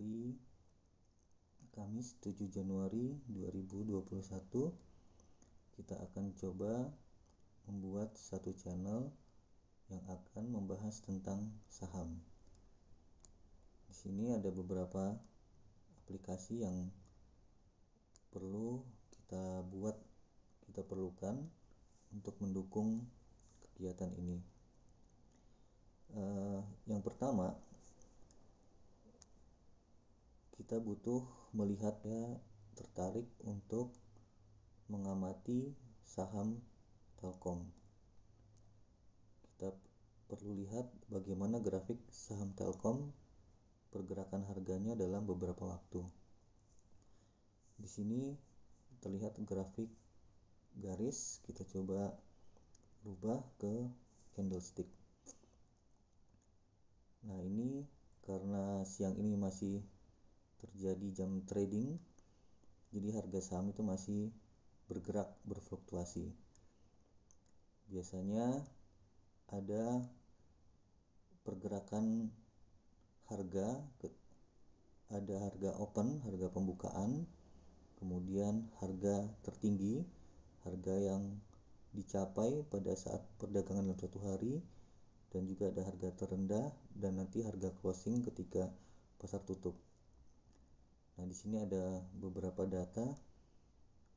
hari Kamis 7 Januari 2021. Kita akan coba membuat satu channel yang akan membahas tentang saham. Di sini ada beberapa aplikasi yang perlu kita perlukan untuk mendukung kegiatan ini. Yang pertama, kita butuh melihat tertarik untuk mengamati saham Telkom. Kita perlu lihat bagaimana grafik saham Telkom, pergerakan harganya dalam beberapa waktu. Di sini terlihat grafik garis, kita coba rubah ke candlestick. Nah, ini karena siang ini masih terjadi jam trading, jadi harga saham itu masih bergerak, berfluktuasi. Biasanya ada pergerakan harga, ada harga open, harga pembukaan, kemudian harga tertinggi, harga yang dicapai pada saat perdagangan dalam suatu hari, dan juga ada harga terendah dan nanti harga closing ketika pasar tutup. Nah, di sini ada beberapa data.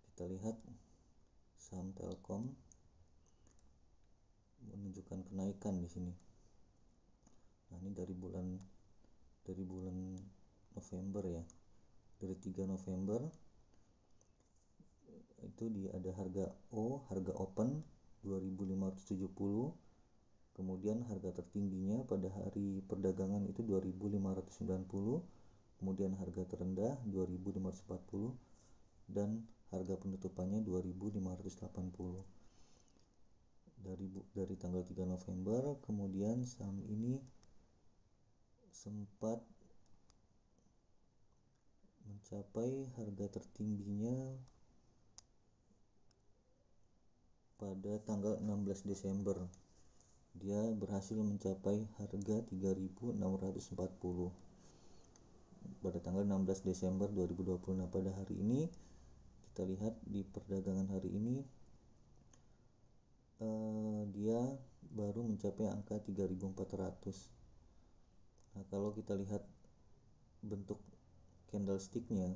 Kita lihat saham Telkom menunjukkan kenaikan di sini. Nah, ini dari bulan November ya. Dari 3 November itu ada harga open 2.570. Kemudian harga tertingginya pada hari perdagangan itu 2.590, kemudian harga terendah 2.540 dan harga penutupannya 2.580. Dari tanggal 3 November, kemudian saham ini sempat mencapai harga tertingginya pada tanggal 16 Desember. Dia berhasil mencapai harga 3.640 pada tanggal 16 Desember 2020. Nah, pada hari ini kita lihat di perdagangan hari ini dia baru mencapai angka 3.400. Nah, kalau kita lihat bentuk candlesticknya,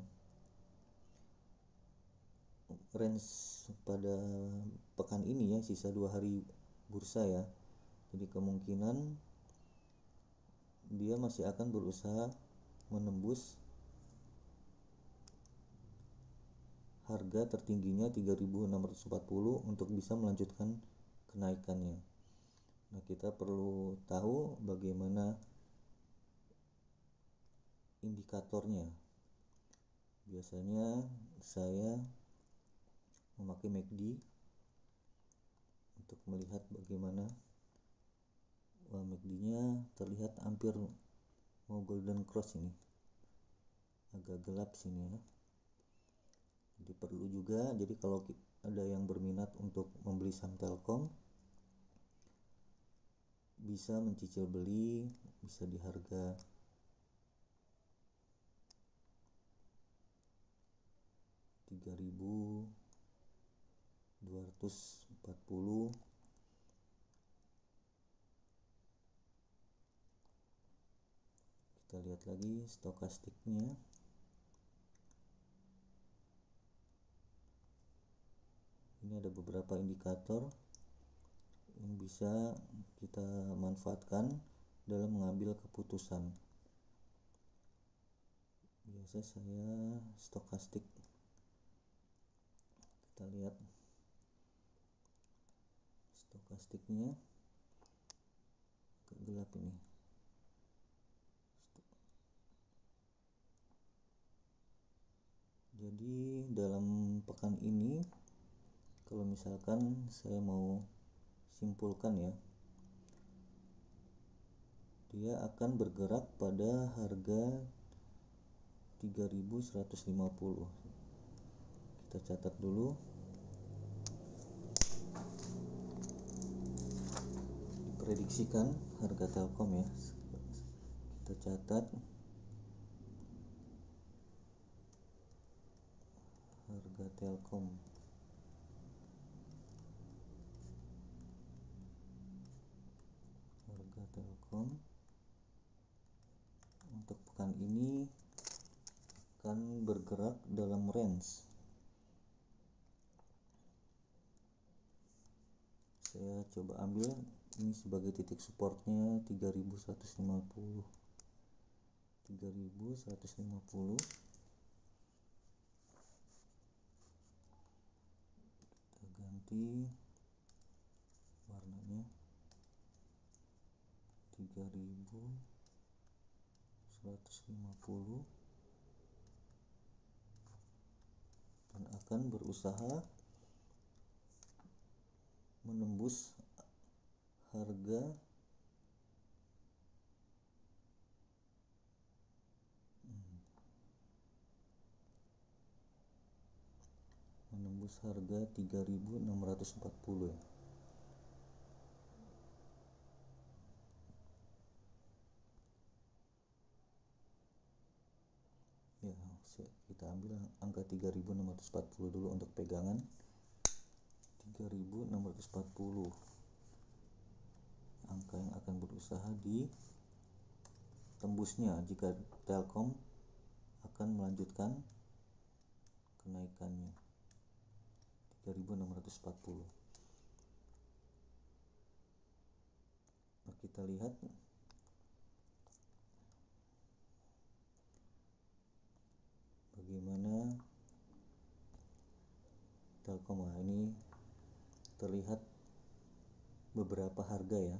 range pada pekan ini ya, sisa 2 hari bursa ya, jadi kemungkinan dia masih akan berusaha menembus harga tertingginya 3.640 untuk bisa melanjutkan kenaikannya. Nah, kita perlu tahu bagaimana indikatornya. Biasanya saya memakai MACD untuk melihat bagaimana MACD-nya terlihat hampir mau golden cross ini, agak gelap sini ya. Jadi perlu juga, jadi kalau ada yang berminat untuk membeli saham Telkom, bisa mencicil beli, bisa di harga 3.240. Kita lihat lagi stokastiknya. Ini ada beberapa indikator yang bisa kita manfaatkan dalam mengambil keputusan. Biasa saya stokastik. Kita lihat stokastiknya agak gelap ini. Jadi dalam pekan ini, kalau misalkan saya mau simpulkan ya, dia akan bergerak pada harga 3.150. Kita catat dulu. Diprediksikan harga Telkom ya. Kita catat harga Telkom. Harga Telkom untuk pekan ini akan bergerak dalam range. Saya coba ambil ini sebagai titik supportnya 3150. Kita ganti warnanya 3150 dan akan berusaha menembus harga harga 3640 ya. Kita ambil angka 3640 dulu untuk pegangan. 3640 angka yang akan berusaha di tembusnya jika Telkom akan melanjutkan kenaikannya. 3640. Nah, kita lihat bagaimana Telkom. Nah, ini terlihat beberapa harga ya.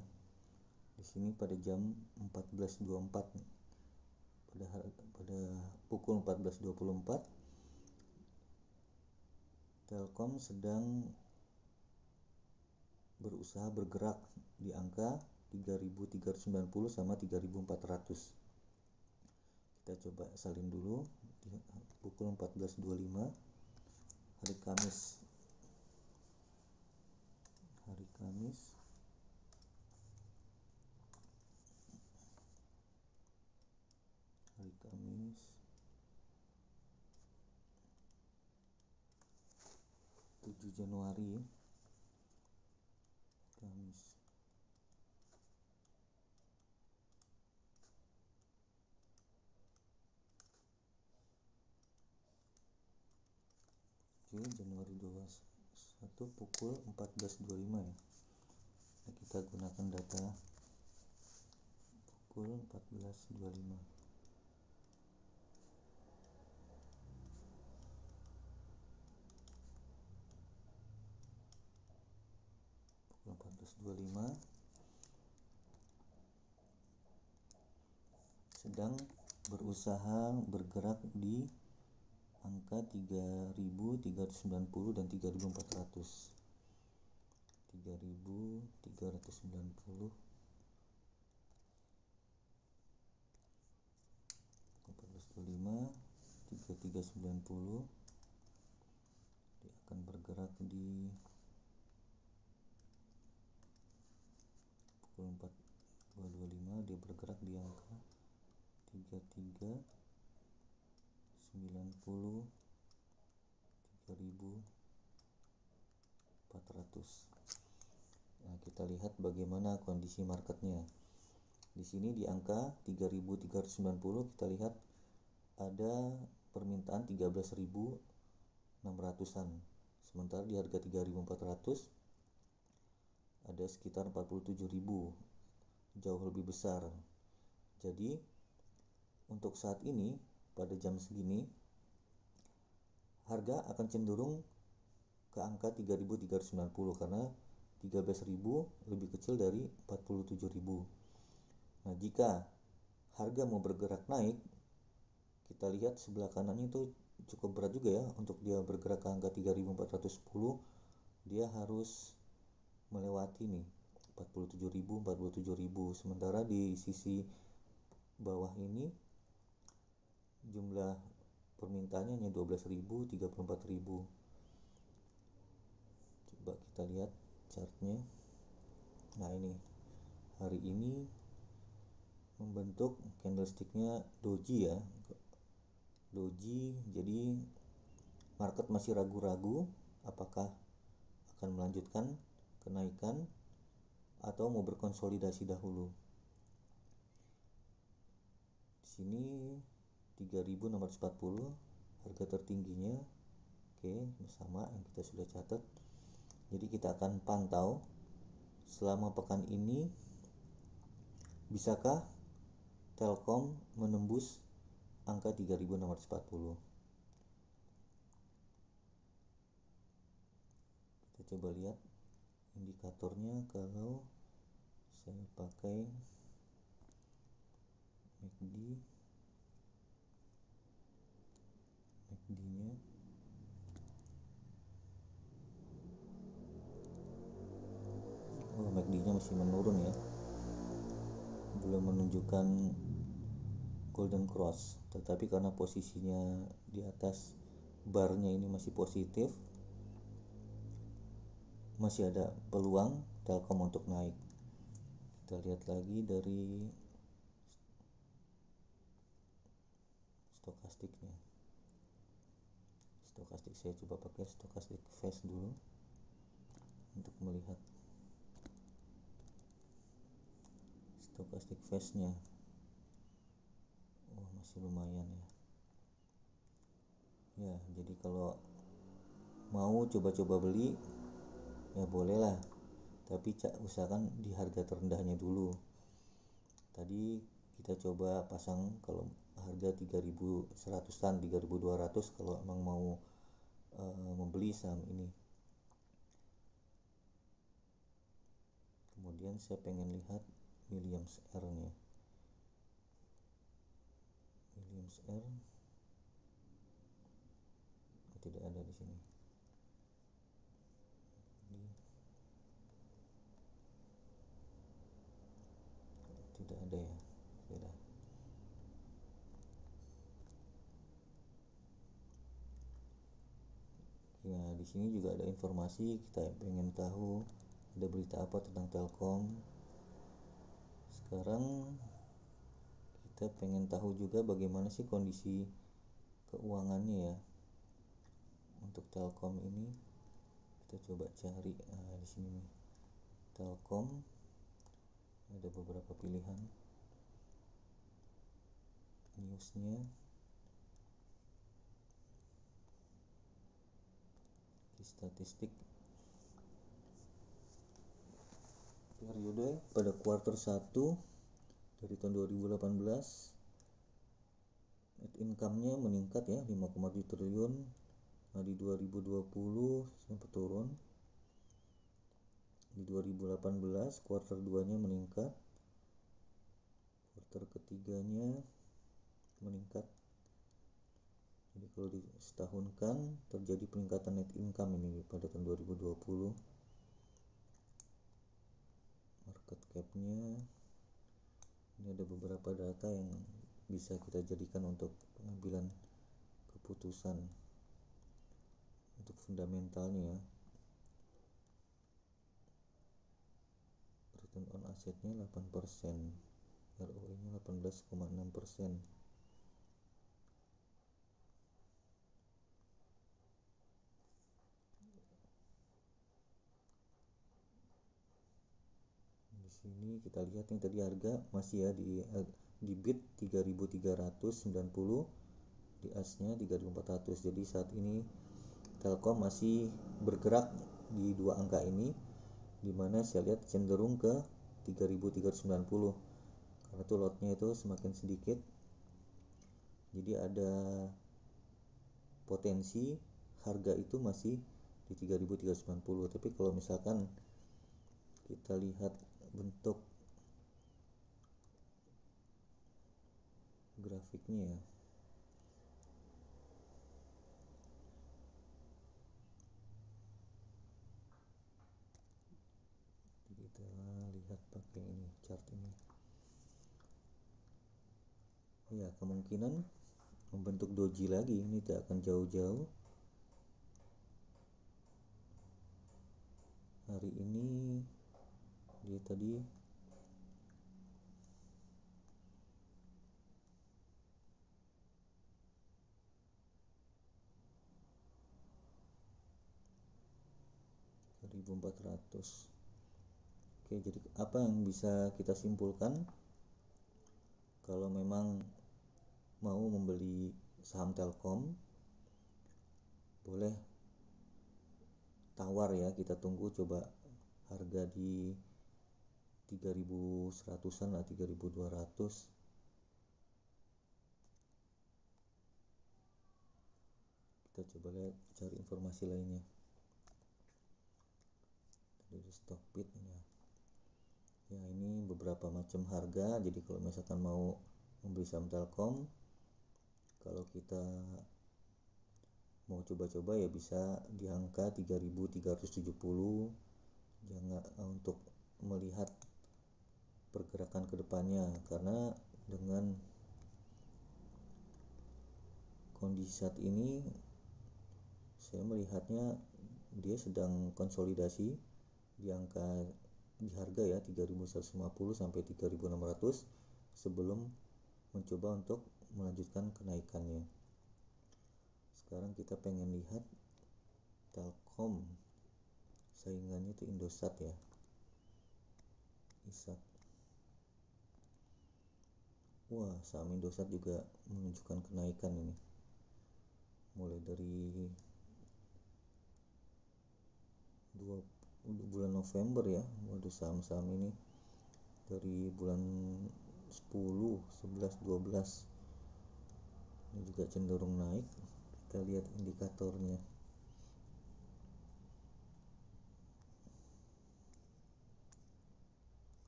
Di sini pada jam 14.24 pada pukul 14.24 Telkom sedang berusaha bergerak di angka 3.390 sama 3.400. Kita coba salin dulu di pukul 14.25 hari Kamis. Hari Kamis 7 Januari Kamis. Januari 21 pukul 14.25 ya. Nah, kita gunakan data pukul 14.25. Pukul 14.25 sedang berusaha bergerak di angka 3.390 dan 3.400. 3.390 14.25 3390 dia akan bergerak di pukul 4.25 dia bergerak di angka 3390 3400. Nah, kita lihat bagaimana kondisi marketnya. Di sini di angka 3.390 kita lihat ada permintaan 13.600-an. Sementara di harga 3.400 ada sekitar 47.000, jauh lebih besar. Jadi untuk saat ini pada jam segini harga akan cenderung ke angka 3.390 karena 13.000 lebih kecil dari 47.000. Nah, jika harga mau bergerak naik, kita lihat sebelah kanannya itu cukup berat juga ya. Untuk dia bergerak ke angka 3.410 dia harus melewati nih 47.000. Sementara di sisi bawah ini jumlah permintaannya hanya 12.000, 34.000. Coba kita lihat chartnya. Nah, ini hari ini membentuk candlesticknya doji ya. Doji, jadi market masih ragu-ragu apakah akan melanjutkan kenaikan atau mau berkonsolidasi dahulu. Di sini 3.640 harga tertingginya. Oke, sama yang kita sudah catat. Jadi kita akan pantau selama pekan ini bisakah Telkom menembus angka 3.640. Kita coba lihat indikatornya. Kalau saya pakai MACD-nya MACD-nya masih menurun ya, belum menunjukkan golden cross, tetapi karena posisinya di atas barnya ini masih positif, masih ada peluang Telkom untuk naik. Kita lihat lagi dari stokastiknya. Stokastik saya coba pakai stokastik fast dulu untuk melihat stokastik fast-nya. Masih lumayan ya. Ya, jadi kalau mau coba-coba beli ya bolehlah, tapi usahakan di harga terendahnya dulu. Tadi kita coba pasang kalau harga 3.100-an, 3.200 kalau emang mau membeli saham ini. Kemudian saya pengen lihat Williams R-nya. Williams R tidak ada di sini. Tidak ada ya. Sudah. Ya, di sini juga ada informasi, kita pengen tahu ada berita apa tentang Telkom. Sekarang kita pengen tahu juga bagaimana sih kondisi keuangannya ya untuk Telkom ini. Kita coba cari di sini nih, Telkom. Ada beberapa pilihan newsnya. Di statistik periode pada kuartal 1 dari tahun 2018, net income-nya meningkat ya 5,7 triliun. Nah, di 2020 sempat turun. Di 2018 kuartal 2-nya meningkat, kuartal ketiganya meningkat. Jadi kalau disetahunkan terjadi peningkatan net income ini pada tahun 2020. Market cap-nya ini ada beberapa data yang bisa kita jadikan untuk pengambilan keputusan untuk fundamentalnya ya. Return on assetnya 8%, ROE-nya 18,6%. Di sini kita lihat yang tadi harga masih ya di bid 3.390, di as-nya 3.400. Jadi saat ini Telkom masih bergerak di dua angka ini, dimana saya lihat cenderung ke 3.390 karena tuh lotnya itu semakin sedikit, jadi ada potensi harga itu masih di 3.390. Tapi kalau misalkan kita lihat bentuk grafiknya ya, kita lihat pakai ini chart ini ya, kemungkinan membentuk doji lagi, ini tidak akan jauh-jauh. Hari ini dia tadi 1400. Oke, jadi apa yang bisa kita simpulkan? Kalau memang mau membeli saham Telkom, boleh tawar ya, kita tunggu coba harga di 3100-an lah, 3200. Kita coba lihat, cari informasi lainnya dari Stockbit ya. Ini beberapa macam harga. Jadi kalau misalkan mau membeli saham Telkom, kalau kita mau coba-coba ya bisa di angka 3370. Jangan untuk melihat pergerakan kedepannya, karena dengan kondisi saat ini saya melihatnya dia sedang konsolidasi di harga ya 3150 sampai 3600 sebelum mencoba untuk melanjutkan kenaikannya. Sekarang kita pengen lihat Telkom, saingannya itu Indosat ya, ISAT. Wah, saham Indosat juga menunjukkan kenaikan ini, mulai dari bulan November ya. Waduh, saham-saham ini dari bulan 10, 11, 12 ini juga cenderung naik. Kita lihat indikatornya.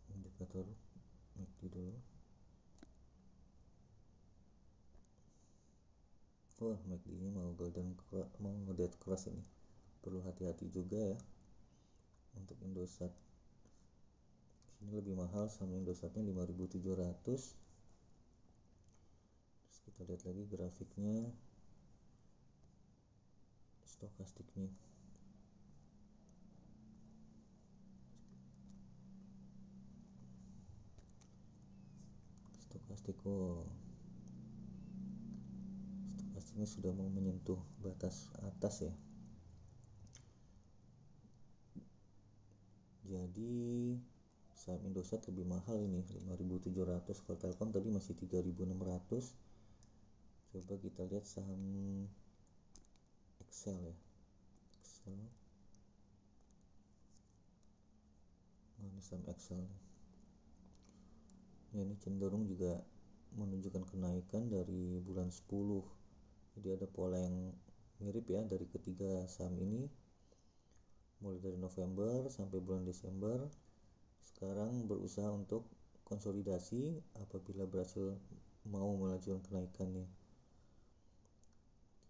Indikator MACD dulu. Wah, MACD ini mau dead cross ini. Perlu hati-hati juga ya untuk Indosat. Ini lebih mahal sama Indosatnya 5700. Terus kita lihat lagi grafiknya, stokastiknya. Stokastiknya sudah mau menyentuh batas atas ya. Jadi saham Indosat lebih mahal ini 5700. Kalau Telkom tadi masih 3600. Coba kita lihat saham Excel ya. Excel. Oh, ini saham Excel. Ya, ini cenderung juga menunjukkan kenaikan dari bulan 10. Jadi ada pola yang mirip ya dari ketiga saham ini, mulai dari November sampai bulan Desember. Sekarang berusaha untuk konsolidasi apabila berhasil mau melanjutkan kenaikannya.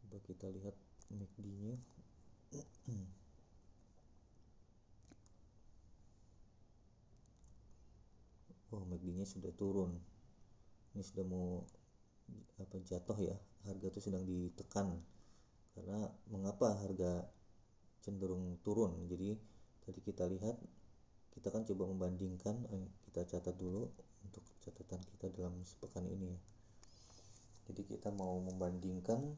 Coba kita lihat MACD-nya. Oh, MACD-nya sudah turun. Ini sudah mau jatuh ya. Harga itu sedang ditekan. Karena mengapa harga cenderung turun? Jadi tadi kita lihat, kita kan coba membandingkan, kita catat dulu untuk catatan kita dalam sepekan ini ya. Jadi kita mau membandingkan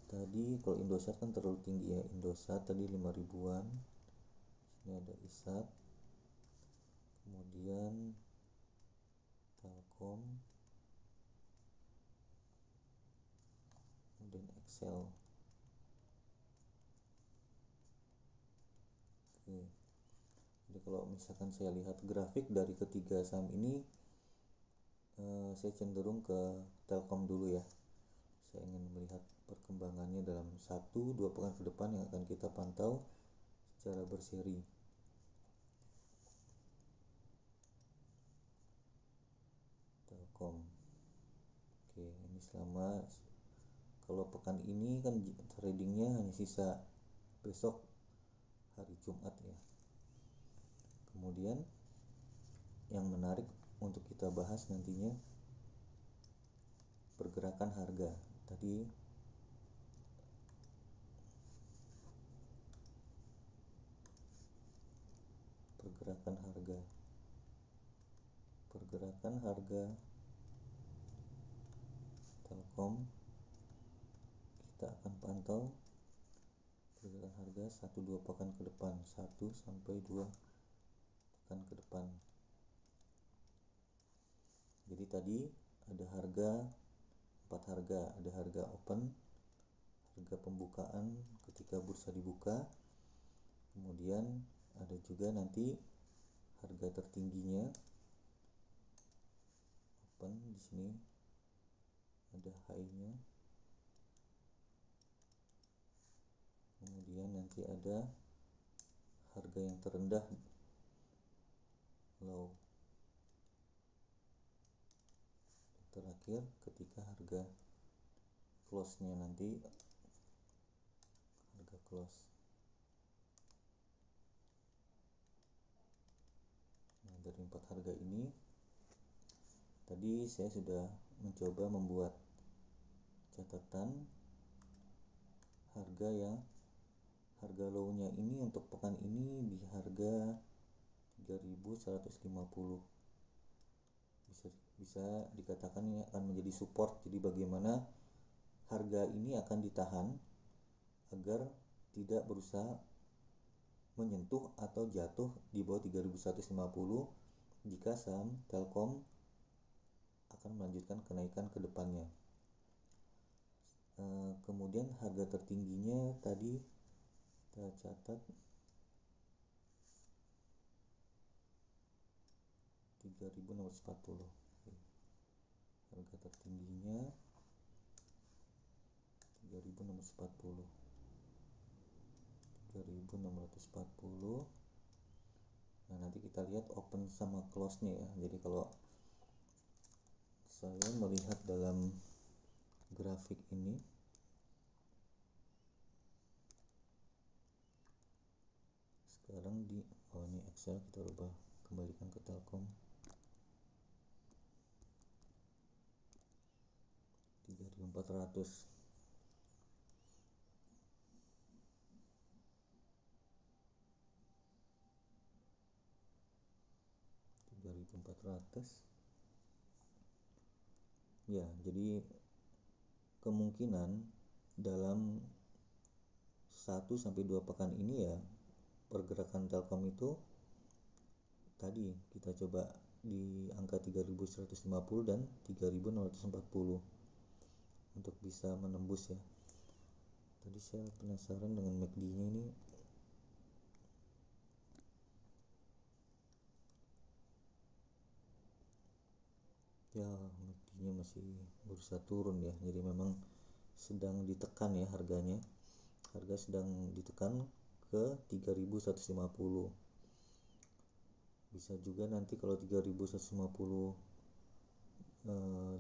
tadi. Kalau Indosat kan terlalu tinggi ya, Indosat tadi 5 ribuan. Ini ada ISAT, kemudian Telkom, kemudian Excel. Oke. Jadi kalau misalkan saya lihat grafik dari ketiga saham ini, saya cenderung ke Telkom dulu ya. Saya ingin melihat perkembangannya dalam 1-2 pekan ke depan yang akan kita pantau secara berseri. Telkom. Oke, ini kalau pekan ini kan tradingnya hanya sisa besok hari Jumat ya. Kemudian yang menarik untuk kita bahas nantinya pergerakan harga. Tadi pergerakan harga Telkom, kita akan pantau pergerakan harga 1-2 pekan ke depan, 1 sampai 2 pekan ke depan. Jadi tadi ada empat harga, ada harga open, harga pembukaan ketika bursa dibuka, kemudian ada juga nanti harga tertingginya open, di sini ada high-nya, kemudian nanti ada harga yang terendah low, terakhir ketika harga close-nya nanti harga close. Nah, dari 4 harga ini tadi saya sudah mencoba membuat catatan harga low-nya ini untuk pekan ini di harga 3.150. Bisa dikatakan ini akan menjadi support. Jadi bagaimana harga ini akan ditahan agar tidak berusaha menyentuh atau jatuh di bawah 3.150 jika saham Telkom akan melanjutkan kenaikan ke depannya. Kemudian harga tertingginya tadi kita catat 3.640. Harga tertingginya 3.640. Nah, nanti kita lihat open sama close-nya ya. Jadi kalau saya melihat dalam grafik ini, sekarang ini Excel, kita rubah, kembalikan ke Telkom. 3.400. Ya, jadi kemungkinan dalam 1-2 pekan ini ya pergerakan Telkom itu tadi kita coba di angka 3.150 dan 3.640 untuk bisa menembus ya. Tadi saya penasaran dengan MACD-nya ini. Ya, MACD-nya masih berusaha turun ya. Jadi memang sedang ditekan ya harganya. Harga sedang ditekan ke 3.150. Bisa juga nanti kalau 3.150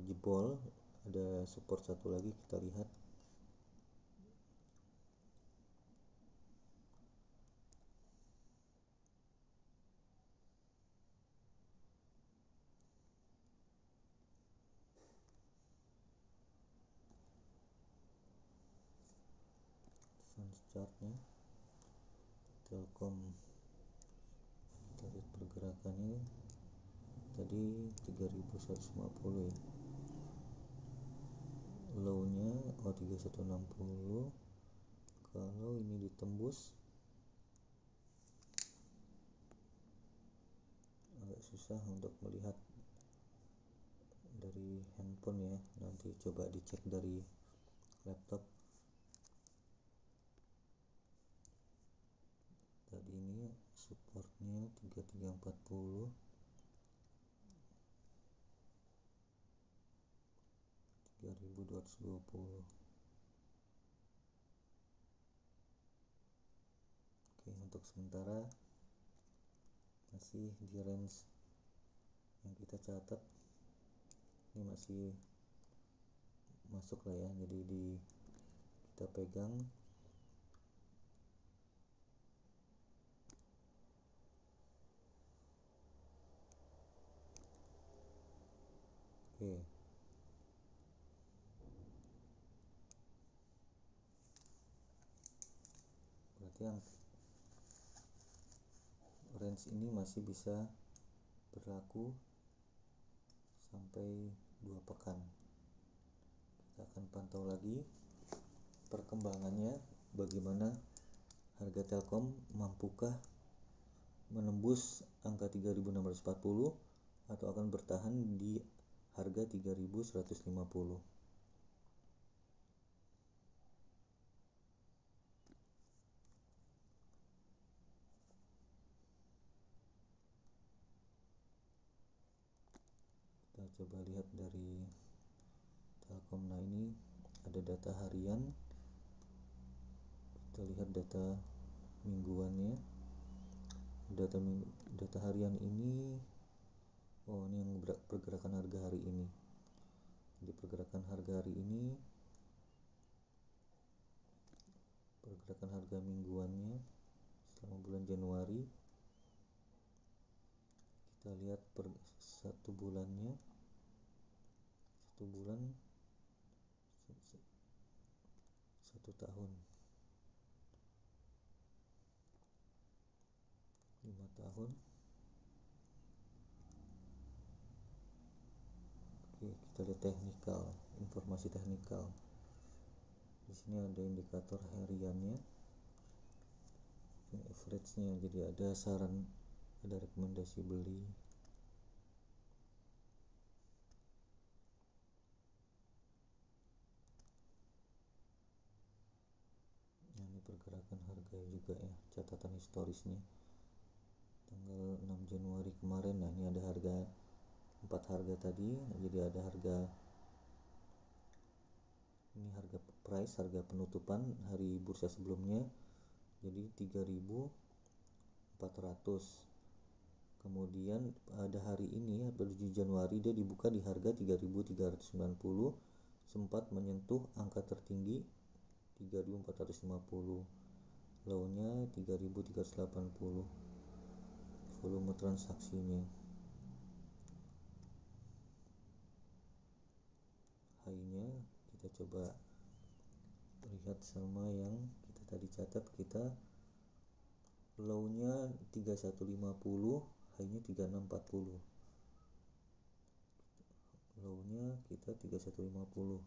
jebol, ada support satu lagi, kita lihat. Chartnya Telkom, kita lihat pergerakannya tadi 3.150 ya, low-nya 3.160. Kalau ini ditembus agak susah untuk melihat dari handphone ya, nanti coba dicek dari laptop. Tadi ini supportnya 3340, 3.220. Oke, untuk sementara masih di range yang kita catat, ini masih masuk lah ya, jadi kita pegang. Oke, berarti yang range ini masih bisa berlaku sampai 2 pekan. kita akan pantau lagi perkembangannya, bagaimana harga Telkom mampukah menembus angka 3.640 atau akan bertahan di harga 3.150. Kita coba lihat dari Telkom. Nah, ini ada data harian, kita lihat data mingguannya. Data harian ini, ini yang pergerakan harga hari ini. Jadi pergerakan harga hari ini, pergerakan harga mingguannya selama bulan Januari, kita lihat per satu bulan 1 tahun, 5 tahun. Oke, kita lihat teknikal, informasi teknikal. Di sini ada indikator hariannya, average-nya, jadi ada saran, ada rekomendasi beli. Nah, ini pergerakan harga juga ya, catatan historisnya tanggal 6 Januari kemarin. Nah, ini ada harga 4 harga tadi, jadi ada harga, ini harga price, harga penutupan hari bursa sebelumnya, jadi 3.400. Kemudian pada hari ini, pada 7 Januari, dia dibuka di harga 3.390, sempat menyentuh angka tertinggi 3.450, low-nya 3.380. Volume transaksinya, high-nya kita coba lihat sama yang kita tadi catat. Kita low-nya 3150, high-nya 3640. Low-nya kita 3150.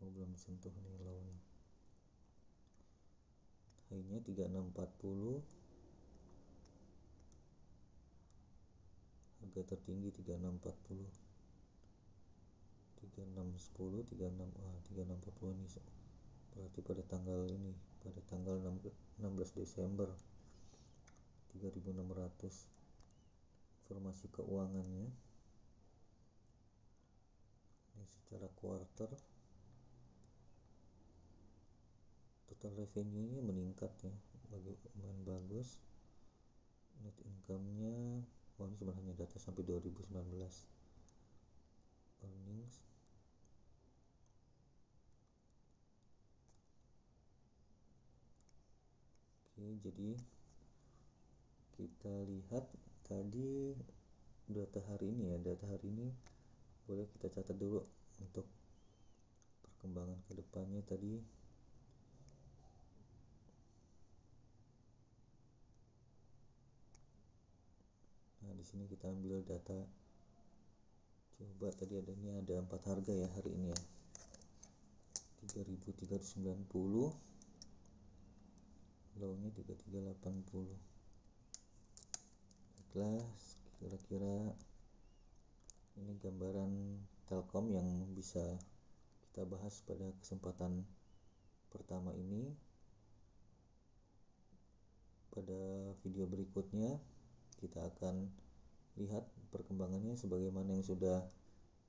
Belum sentuh nih low-nya. High-nya 3640. Harga tertinggi 3640. 3610, 3640 ini berarti pada tanggal ini, pada tanggal 16 Desember 3.600. Informasi keuangannya ini secara quarter, total revenue-nya meningkat ya, lumayan bagus. Net income-nya, ini sebenarnya data sampai 2019. Earnings, oke, jadi kita lihat tadi data hari ini ya. Data hari ini boleh kita catat dulu untuk perkembangan kedepannya tadi. Nah, di sini kita ambil data. Coba tadi ada 4 harga ya hari ini ya. 3.390, low-nya 3.380. Baiklah, kira-kira ini gambaran Telkom yang bisa kita bahas pada kesempatan pertama ini. Pada video berikutnya kita akan lihat perkembangannya sebagaimana yang sudah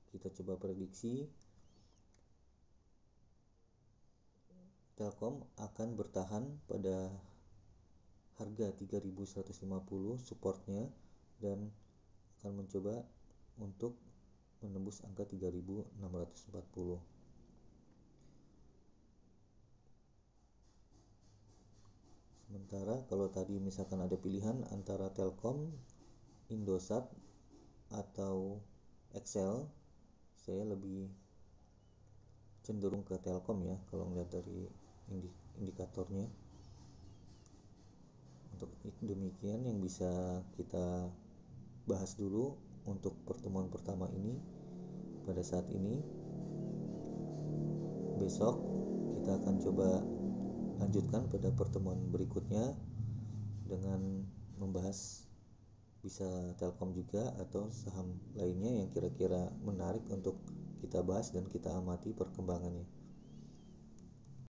kita coba prediksi. Telkom akan bertahan pada harga 3.150 supportnya, dan akan mencoba untuk menembus angka 3.640. Sementara kalau tadi misalkan ada pilihan antara Telkom, Indosat, atau Excel, saya lebih cenderung ke Telkom ya kalau melihat dari indikatornya. Untuk demikian yang bisa kita bahas dulu untuk pertemuan pertama ini pada saat ini. besok kita akan coba lanjutkan pada pertemuan berikutnya dengan membahas bisa Telkom juga atau saham lainnya yang kira-kira menarik untuk kita bahas dan kita amati perkembangannya.